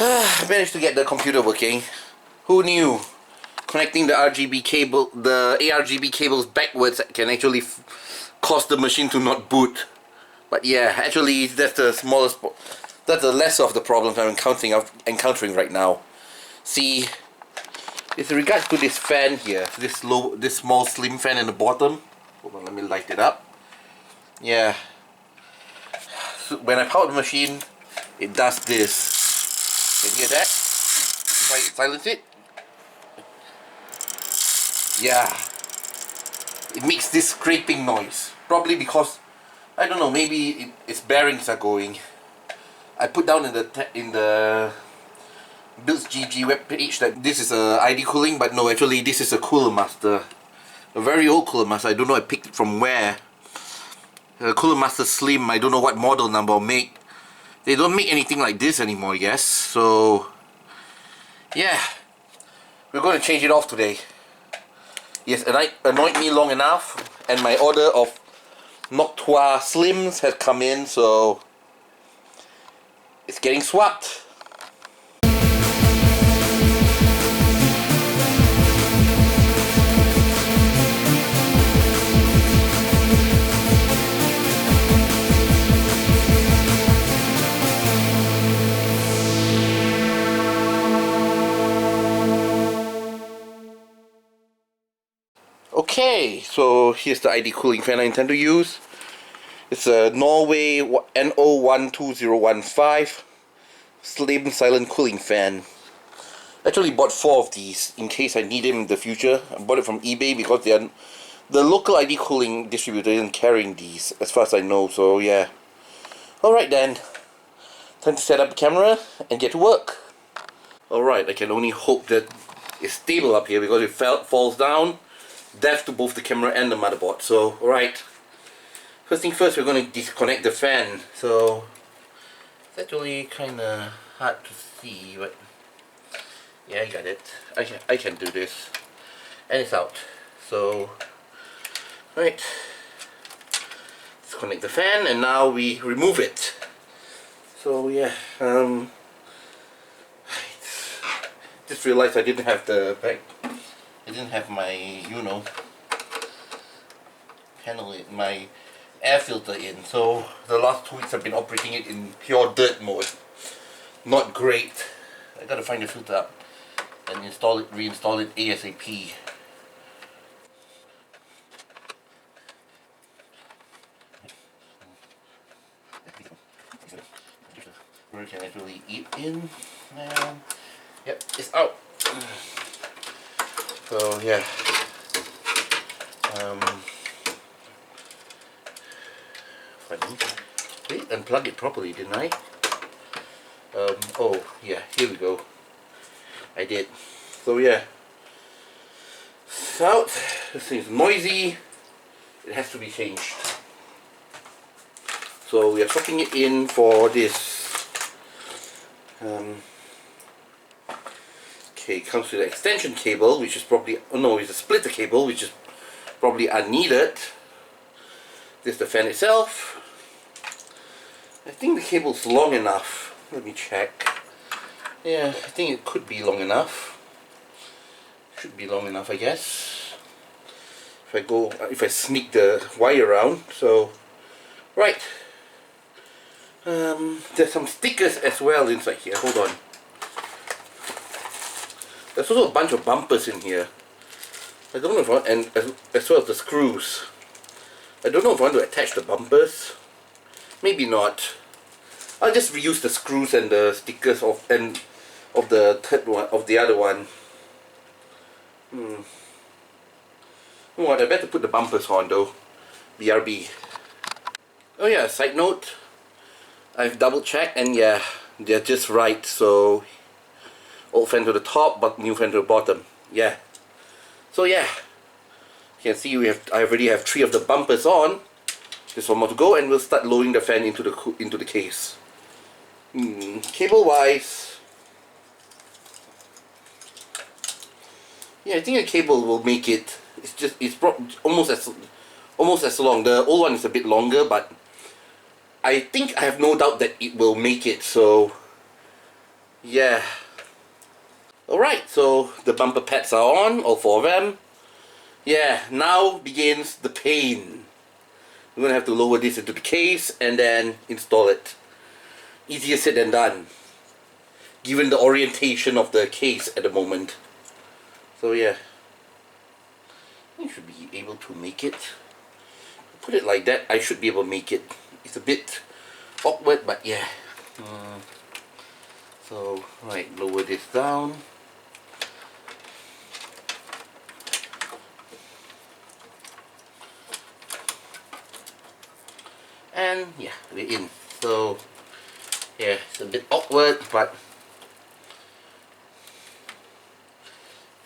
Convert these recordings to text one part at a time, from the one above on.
I managed to get the computer working. Who knew? Connecting the RGB cable, the ARGB cables backwards can actually cause the machine to not boot. But yeah, actually that's the smallest, that's the less of the problems I'm encountering right now. See, with regards to this fan here, this small slim fan in the bottom. Hold on, let me light it up. Yeah. So when I power the machine, it does this. Can you hear that? If I silence it? Yeah. It makes this scraping noise. Probably because, I don't know, maybe its bearings are going. I put down in the Builds GG web page that this is a ID cooling, but no, actually this is a Cooler Master. A very old Cooler Master. I don't know I picked it from where. Cooler Master Slim, I don't know what model number or make. They don't make anything like this anymore, I guess. So yeah, we're going to change it off today. Yes, and it annoyed me long enough, and my order of Noctua Slims has come in, so it's getting swapped. Okay, so here's the ID cooling fan I intend to use. It's a Norway NO12015 Slim Silent Cooling Fan. I actually bought 4 of these in case I need them in the future. I bought it from eBay because they are, the local ID cooling distributor isn't carrying these as far as I know, so yeah. Alright then, time to set up the camera and get to work. Alright, I can only hope that it's stable up here because if it falls down, death to both the camera and the motherboard. So, alright. First thing first, we're going to disconnect the fan. So, it's actually kind of hard to see, but yeah, I got it. I can do this. And it's out. So, right. Disconnect the fan, and now we remove it. So, yeah. Just realized I didn't have the back. I didn't have my, you know, panel in, my air filter in, so the last 2 weeks I've been operating it in pure dirt mode. Not great. I gotta find the filter up and reinstall it ASAP. Where can I actually eat in? Yep, it's out. So yeah, funny. Wait, unplug it properly, didn't I? Oh yeah, here we go. I did. So yeah, it's out. This thing's noisy. It has to be changed. So we are swapping it in for this. Okay, it comes with an extension cable, which is probably, oh no, it's a splitter cable, which is probably unneeded. This is the fan itself. I think the cable's long enough. Let me check. Yeah, I think it could be long enough. Should be long enough, I guess. If I sneak the wire around. So, right. There's some stickers as well inside here. Hold on. There's also a bunch of bumpers in here. I don't know if I want, and as well as the screws. I don't know if I want to attach the bumpers. Maybe not. I'll just reuse the screws and the stickers of the third one, of the other one. You know what, I better put the bumpers on though. BRB. Oh yeah, side note. I've double checked and yeah, they're just right. So old fan to the top, but new fan to the bottom. Yeah. So yeah, you can see I already have 3 of the bumpers on. Just one more to go, and we'll start lowering the fan into the case. Cable wise, yeah, I think a cable will make it. It's almost as long. The old one is a bit longer, but I think I have no doubt that it will make it. So yeah. Alright, so the bumper pads are on, all 4 of them. Yeah, now begins the pain. We're gonna have to lower this into the case and then install it. Easier said than done, given the orientation of the case at the moment. So yeah, I should be able to make it. Put it like that, I should be able to make it. It's a bit awkward, but yeah. So, right, lower this down. And yeah, we're in. So yeah, it's a bit awkward, but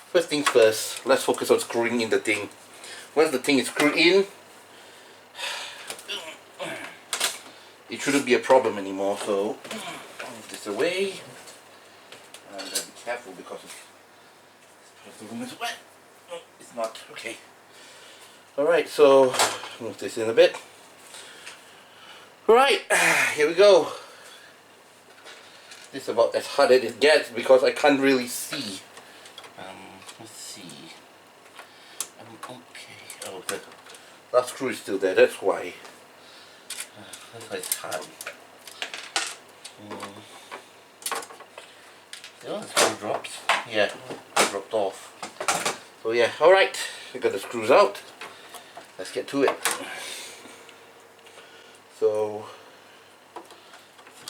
first things first, let's focus on screwing in the thing. Once the thing is screwed in, it shouldn't be a problem anymore. So move this away. And then be careful because the room is wet. Oh, it's not. Okay. Alright, so move this in a bit. Alright, here we go. This is about as hard as it gets because I can't really see. Let's see. Okay. Oh, the last screw is still there. That's why. That's why it's hard. The other screw dropped. Yeah, it dropped off. So yeah. All right. I got the screws out. Let's get to it. So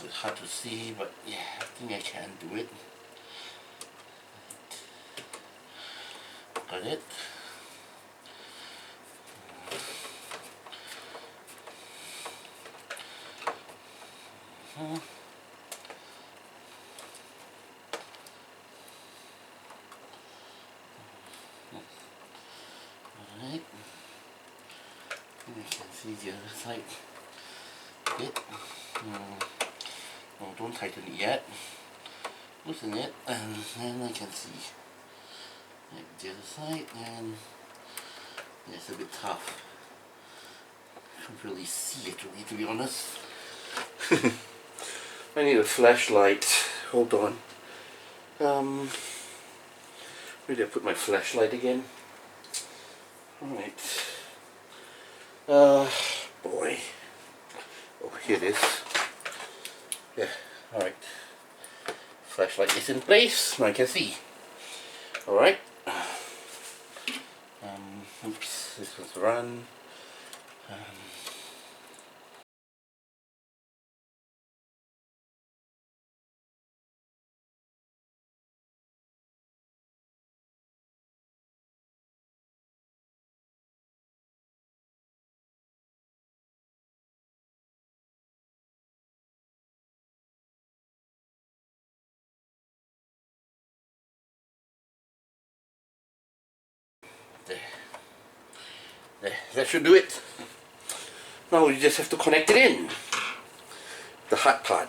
it's hard to see, but yeah, I think I can do it. Got it. Alright. You can see the other side. It. No, don't tighten it yet. Loosen it, and then I can see. Like the other side, and yeah, it's a bit tough. Can't really see it really, to be honest. I need a flashlight. Hold on. Where did I put my flashlight again? Alright. Boy. Oh, here it is. Yeah, alright. Flashlight is in place, now I can see. Alright. Oops, this was run. There, that should do it. Now we just have to connect it in. The hard part,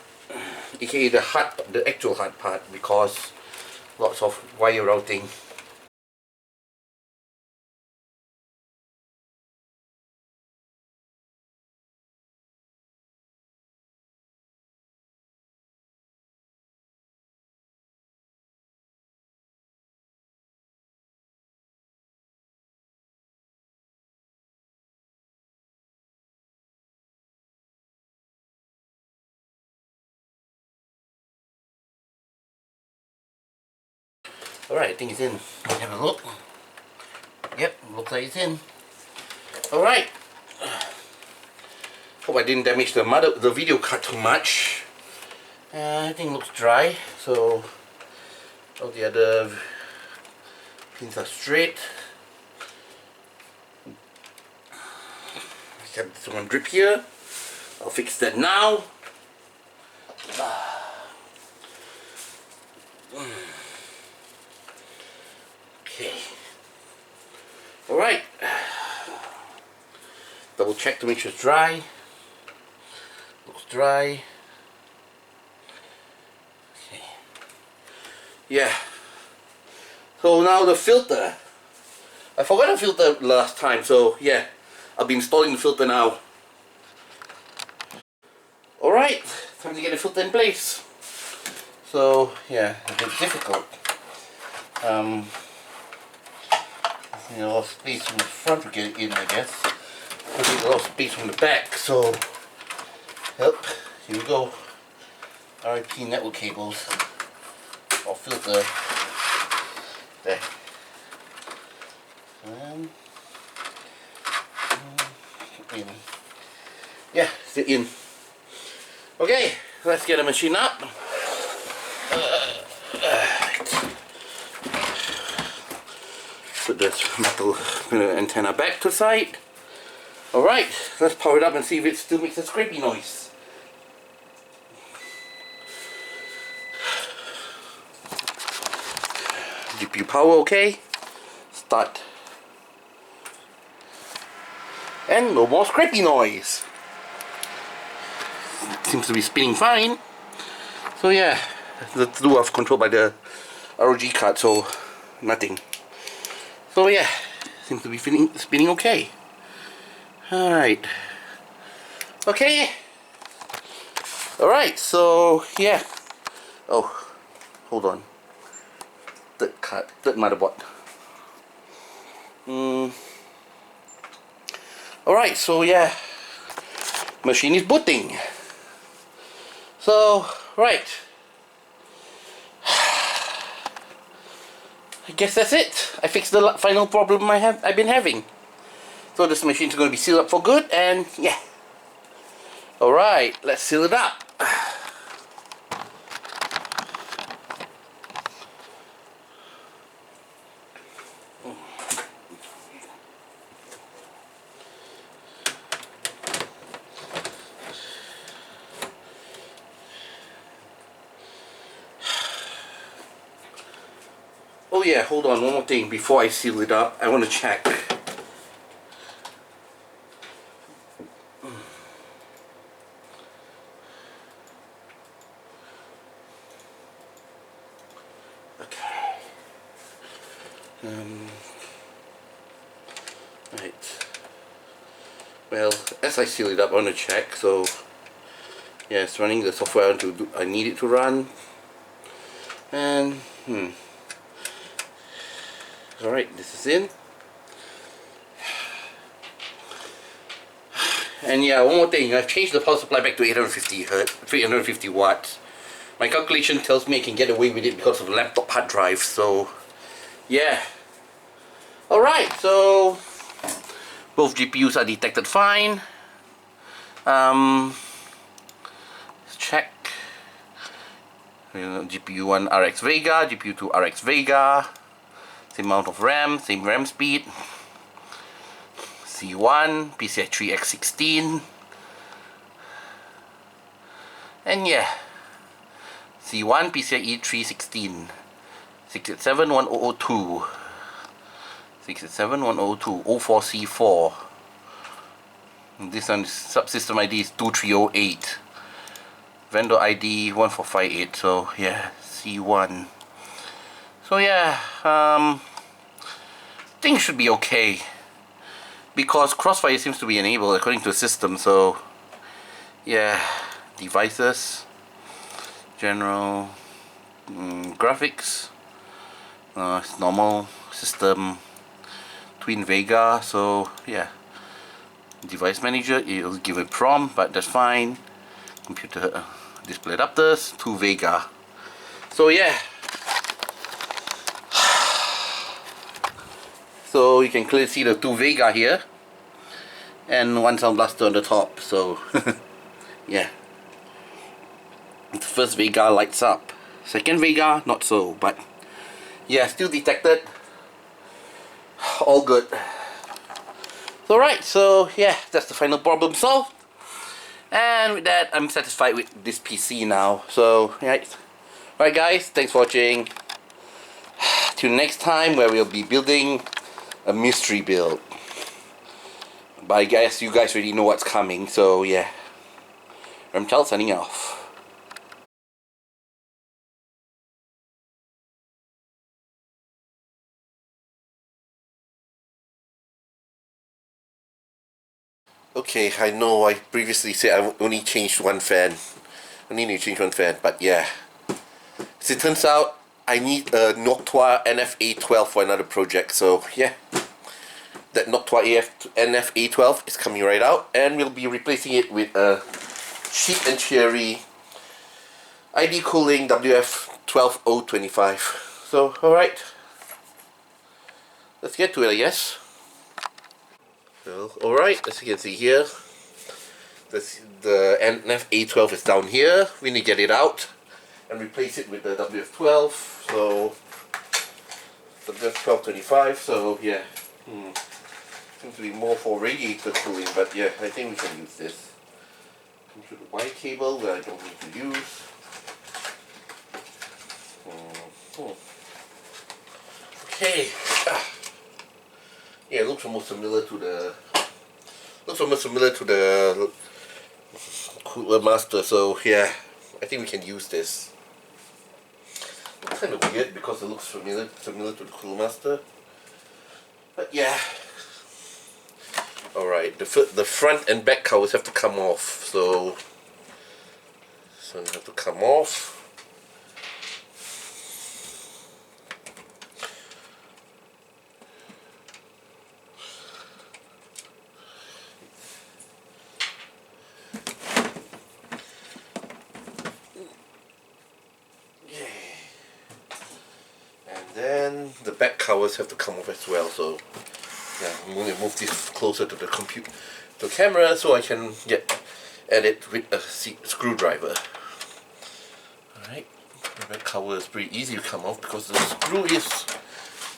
aka the actual hard part, because lots of wire routing. Alright, I think it's in. Let's have a look. Yep, looks like it's in. Alright. Hope I didn't damage the video card too much. I think it looks dry, so all the other pins are straight. I have this one drip here. I'll fix that now. Okay. Alright. Double check to make sure it's dry. Looks dry. Okay. Yeah. So now the filter. I forgot to filter last time, so yeah. I'll be installing the filter now. Alright, time to get the filter in place. So yeah, a bit difficult. You know, a lot of space from the front to get it in, I guess. But need a lot of space from the back, so yep, here we go. RIP network cables or filter there. In. Yeah, sit in. Okay, let's get the machine up. Put this metal antenna back to the side. Alright, let's power it up and see if it still makes a scrapey noise. GPU power okay. Start. And no more scrapey noise. Seems to be spinning fine. So yeah, the two are controlled by the ROG card, so nothing. So yeah, seems to be spinning okay. Alright. Okay. Alright, so yeah. Oh, hold on. Third motherboard. Alright, so yeah. Machine is booting. So, right. I guess that's it. I fixed the final problem I've been having. So this machine's going to be sealed up for good, and yeah. Alright, let's seal it up. Oh yeah, hold on, one more thing before I seal it up. I want to check. Okay. Right. Well, as I seal it up, I want to check. So yeah, it's running the software I need it to run. And alright, this is in. And yeah, one more thing, I've changed the power supply back to 350 watts. My calculation tells me I can get away with it because of the laptop hard drive, so yeah. Alright, so both GPUs are detected fine. Let's check. GPU 1 RX Vega, GPU 2 RX Vega. Same amount of RAM, same RAM speed. C1, PCI 3x16. And yeah, C1, PCIe 316. 6871002. 6871002. 04C4. And this one, subsystem ID is 2308. Vendor ID 1458. So yeah, C1. So yeah, things should be okay. Because Crossfire seems to be enabled according to the system, so yeah, devices, general, graphics, it's normal, system, Twin Vega, so yeah, device manager, it'll give a prompt, but that's fine, computer display adapters, 2 Vega, so yeah. So you can clearly see the 2 Vega here and 1 Sound Blaster on the top, so yeah. The first Vega lights up, second Vega not so, but yeah, still detected, all good. So right, so yeah, that's the final problem solved, and with that I'm satisfied with this PC now. So right guys, thanks for watching. Till next time, where we'll be building a mystery build, but I guess you guys already know what's coming, so yeah. Remchild signing off. Okay, I know I previously said I only changed one fan. I need to change one fan, but yeah. As it turns out, I need a Noctua NFA12 for another project, so yeah. That Noctua NFA12 is coming right out, and we'll be replacing it with a cheap and cheery ID Cooling WF12025. So, alright. Let's get to it, I guess. So, alright, as you can see here, the NFA12 is down here. We need to get it out and replace it with the WF12. So, WF1225, so yeah. Seems to be more for radiator cooling, but yeah, I think we can use this. Come through the Y cable that I don't need to use. Okay. Yeah, it looks almost similar to the Cooler Master, so yeah, I think we can use this. It's kind of weird because it looks similar to the Cooler Master, but yeah. Alright, the front and back covers have to come off, so they have to come off. And then the back covers have to come off as well, so yeah, I'm going to move this closer to the camera so I can at it with a screwdriver. Alright, the back cover is pretty easy to come off because the screw is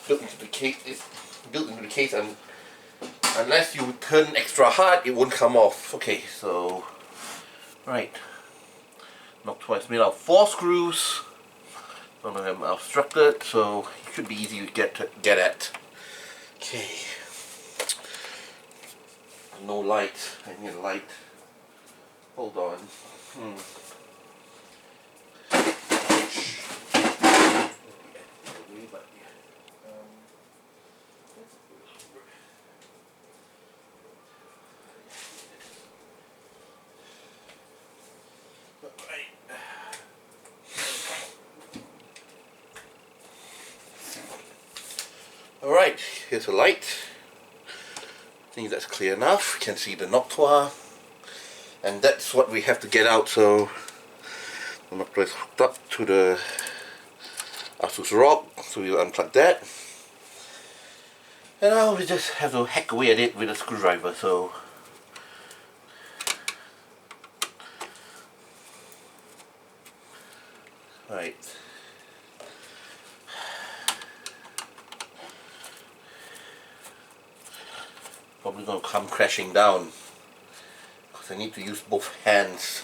built into the case, and unless you turn extra hard it won't come off. Okay, so right, Noctua is made out of 4 screws. None of them are obstructed, so it should be easy to get at. Okay. No light. I need a light. Hold on. Alright, here's a light. I think that's clear enough. You can see the Noctua, and that's what we have to get out. So the Noctua is hooked up to the Asus ROG, so we'll unplug that, and now we just have to hack away at it with a screwdriver. So right. Probably going to come crashing down because I need to use both hands.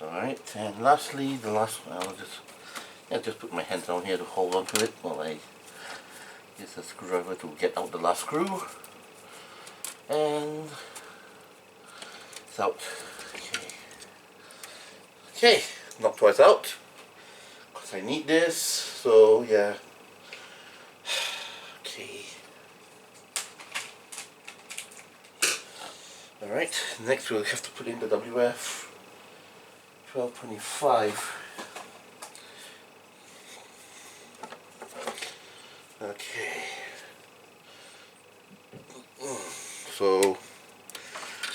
Alright, and lastly, the last one, I'll just put my hands down here to hold on to it while I use a screwdriver to get out the last screw. And it's out. Okay, Noctua out because I need this, so yeah. Okay. Alright, next we'll have to put in the WF1225. Okay. So,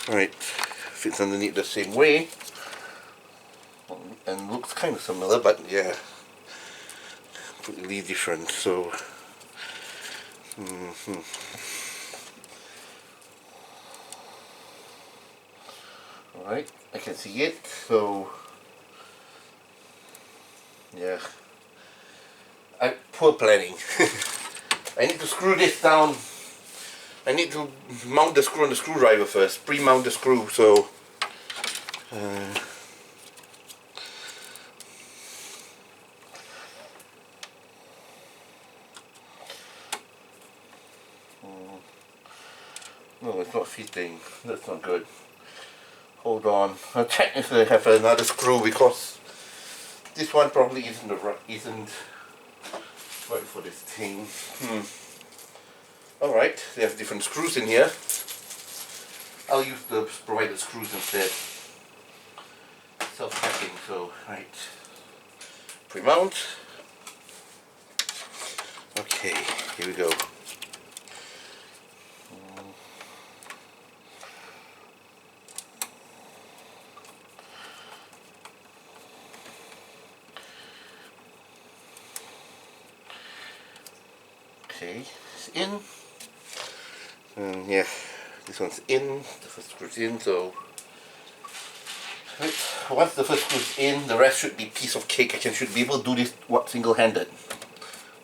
alright, fits underneath the same way. And looks kind of similar, but yeah, completely different. So, alright, I can see it. So, yeah, poor planning. I need to screw this down. I need to mount the screw on the screwdriver first. Pre-mount the screw. So. No, it's not fitting. That's not good. Hold on. I'll check if I have another screw because this one probably isn't right for this thing. Alright, they have different screws in here. I'll use the provided screws instead. Self-packing, so right. Pre-mount. Okay, here we go. Okay, it's in. And yeah, this one's in. The first screw's in, so right. Once the first screw's in, the rest should be piece of cake. I should be able to do this single-handed.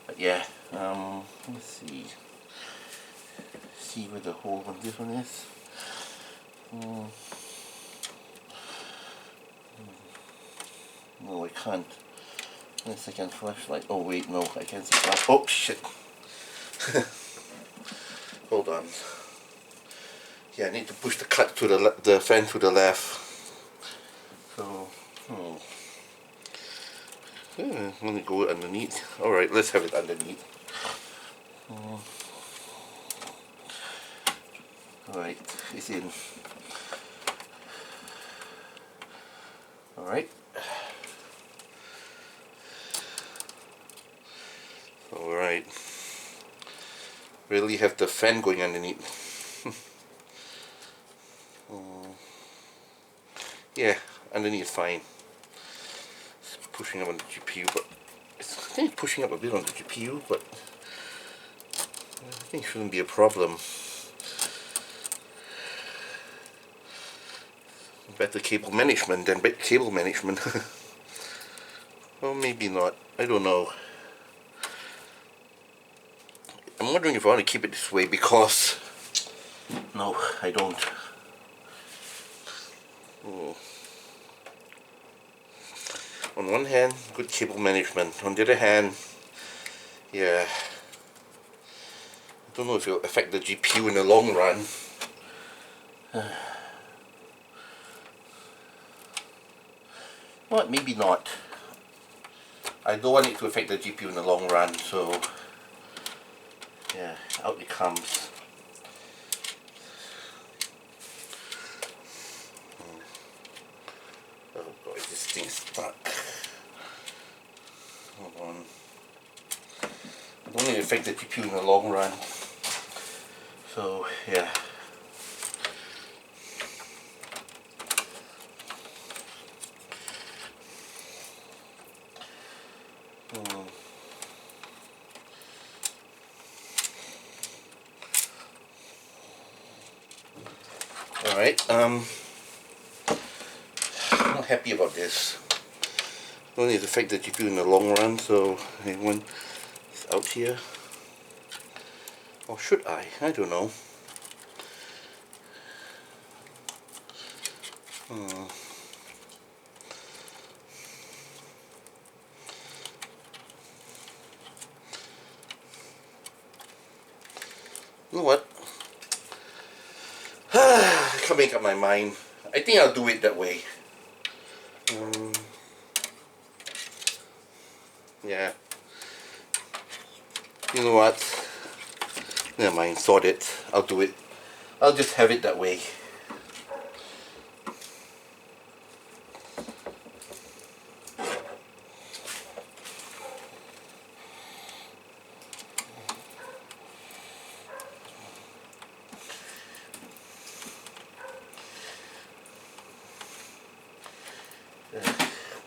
But yeah, let's see where the hole on this one is. No, I can't. A second flashlight. Oh wait, no, I can't see that. Oh shit. Hold on. Yeah, I need to push the cut to the fan to the left. So, let me go underneath. Alright, let's have it underneath. Alright, it's in. Alright. Alright. Really have the fan going underneath. Yeah, underneath fine. It's pushing up on the GPU, but I think it's pushing up a bit on the GPU, but I think it shouldn't be a problem. Better cable management than bad cable management. Well, maybe not. I don't know. I'm wondering if I want to keep it this way because... No, I don't. On one hand, good cable management. On the other hand, yeah, I don't know if it'll affect the GPU in the long run. Well, maybe not. I don't want it to affect the GPU in the long run, so yeah, out it comes. Oh god, this thing's stuck. Hold on. I don't want it to affect the GPU in the long run. So yeah. Alright, I'm not happy about this. Don't need to affect the GPU in the long run, so I want this out here. Or should I? I don't know. You know what? I can't make up my mind. I think I'll do it that way. Yeah. You know what? Never mind, sort it. I'll do it. I'll just have it that way.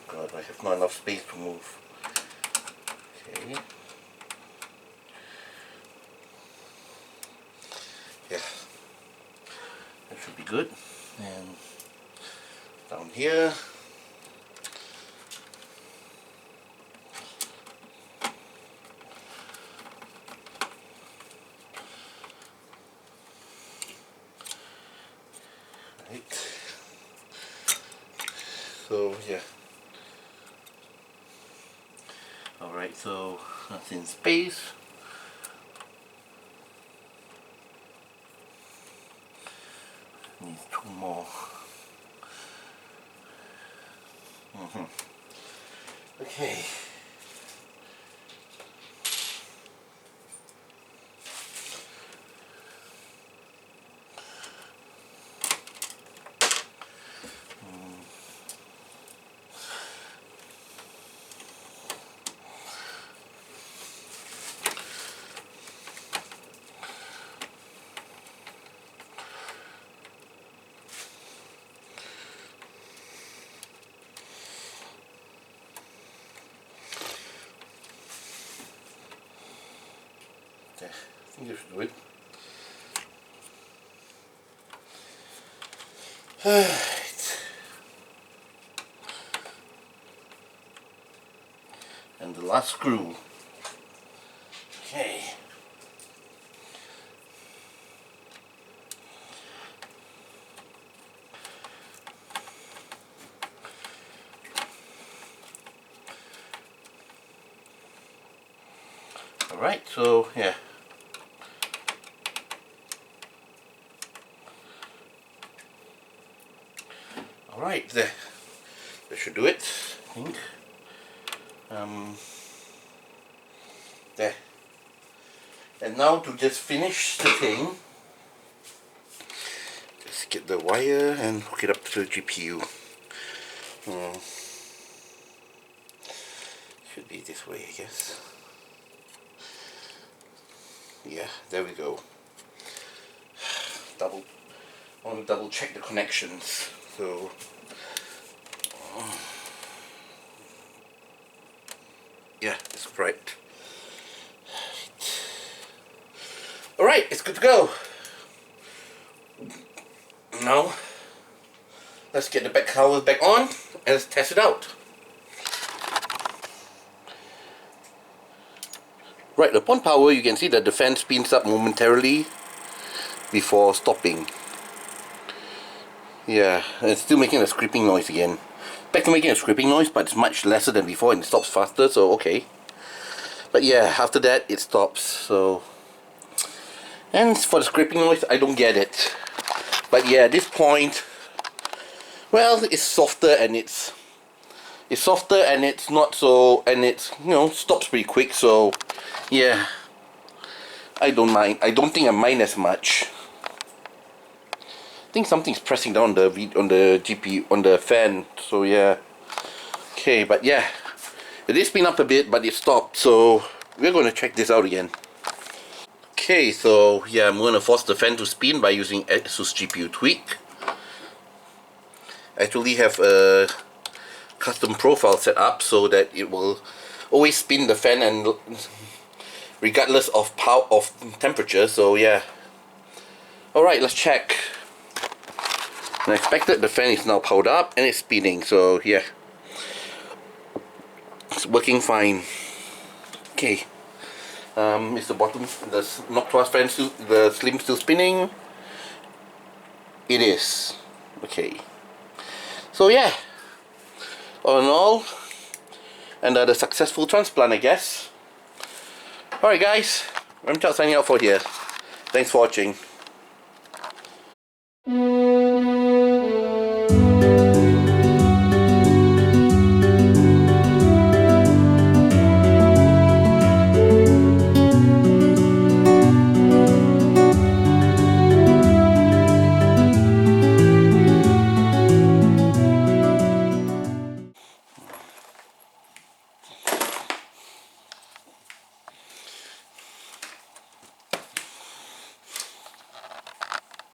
God, I have not enough space to move. Okay. Yeah. That should be good. And down here. Right. So yeah. Alright, so that's in space. Needs two more. Okay. Okay, I think you should do it. Alright. And the last screw. Okay. Alright, so yeah. Alright, there. That should do it, I think. There. And now to just finish the thing, just get the wire and hook it up to the GPU. Should be this way, I guess. Yeah, there we go. I want to double check the connections. So yeah, it's right. Alright, it's good to go. Now let's get the back covers back on and let's test it out. Right, upon power you can see that the fan spins up momentarily before stopping. Yeah, and it's still making a scraping noise again. Back to making a scraping noise, but it's much lesser than before and it stops faster, so okay. But yeah, after that it stops, so... And for the scraping noise, I don't get it. But yeah, at this point, well, it's softer and it's not so, and it's, you know, stops pretty quick, so yeah, I don't mind. I don't think I mind as much. I think something's pressing down on the GPU, on the fan, so yeah. Okay, but yeah, it did spin up a bit, but it stopped, so we're going to check this out again. Okay, so yeah, I'm going to force the fan to spin by using ASUS GPU Tweak. I actually have a custom profile set up so that it will always spin the fan and regardless of power of temperature, so yeah. Alright, let's check. And I expected the fan is now powered up and it's spinning, so yeah. It's working fine. Okay. Is the bottom, the knock thrust fan still, the slim still spinning? It is. Okay. So yeah. All in all, another successful transplant, I guess. Alright guys, I'm just signing out for here. Thanks for watching.